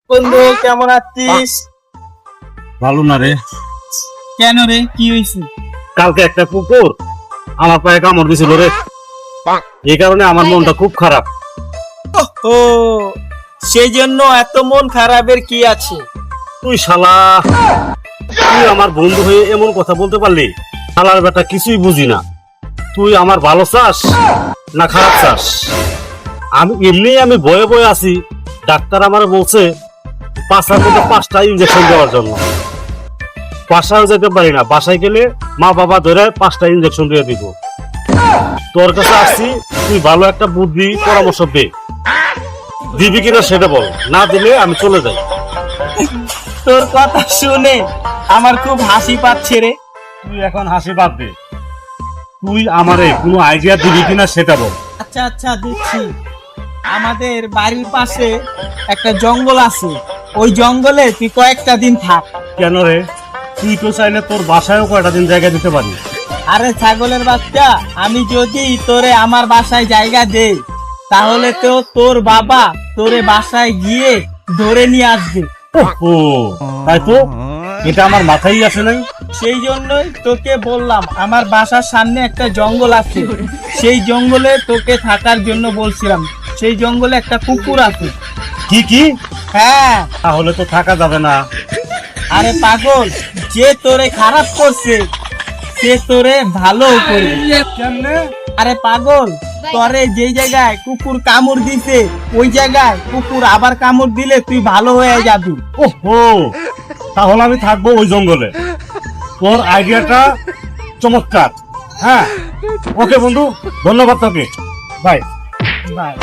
বন্ধু কেমন আছিস? ভালো না রে। কেন রে, কি হয়েছে? কালকে একটা কুকুর আমার পায়ে কামড় দিছিল রে, এই কারণে আমার মনটা খুব খারাপ। ও, সেই জন্য এত মন খারাপের কি আছে? তুই শালা, তুই আমার বন্ধু হয়ে এমন কথা বলতে পারলি? শালার বেটা কিছুই বুঝি না। তুই আমার ভালো চাস না খারাপ চাস? আমি বয়ে বয়ে আছি, ডাক্তার আমার বলছে পাঁচটার মধ্যে 5টা ইঞ্জেকশন দেওয়ার জন্য। বাসায় যেতে পারি না, বাসায় গেলে মা বাবা ধরে 5টা ইঞ্জেকশন দিয়ে দিব। তোর কাছে আসছি, তুই ভালো একটা বুদ্ধি পরামর্শ দে, দিবি কিনা সেটা বল, না দিলে আমি চলে যাই। তোর কথা শুনে আমার খুব হাসি পাচ্ছে রে। তুই এখন হাসি বাদ দে, তুই আমারে কোনো আইডিয়া দিবি কিনা সেটা বল। আচ্ছা আচ্ছা, দিচ্ছি। আমাদের বাড়ির পাশে একটা জঙ্গল আছে, ওই জঙ্গলে তুই কয়েকটা দিন থাক। কেন রে? তুই তো চাইলে তোর বাসায়ও কয়টা দিন জায়গা দিতে পারি। আরে ছাগলের বাচ্চা, আমি যদি তোরে আমার বাসায় জায়গা দেই, তাহলে তো তোর বাবা তোরে বাসায় গিয়ে ধরে নিয়ে আসবে। ও তাই তো, এটা আমার মাথায় আসে নাই। সেই জন্যই তোকে বললাম, আমার বাসার সামনে একটা জঙ্গল আছে, সেই জঙ্গলে তোকে থাকার জন্য বলছিলাম। সেই জঙ্গলে একটা কুকুর আছে। কি কি? হ্যাঁ। তাহলে তো থাকা যাবে না। আরে পাগল, যে তোরে খারাপ করছে সে তোরে ভালো করবে। কেমনে? আরে পাগল, তোরে যেই জায়গায় কুকুর কামড় দিছে ওই জায়গায় কুকুর আবার কামড় দিলে তুই ভালো হয়ে যাবি। ওহো, তাহলে আমি থাকবো ওই জঙ্গলে। তোর আইডিয়াটা চমৎকার। হ্যাঁ, ওকে বন্ধু, ধন্যবাদ তোকে। বাই। বাই।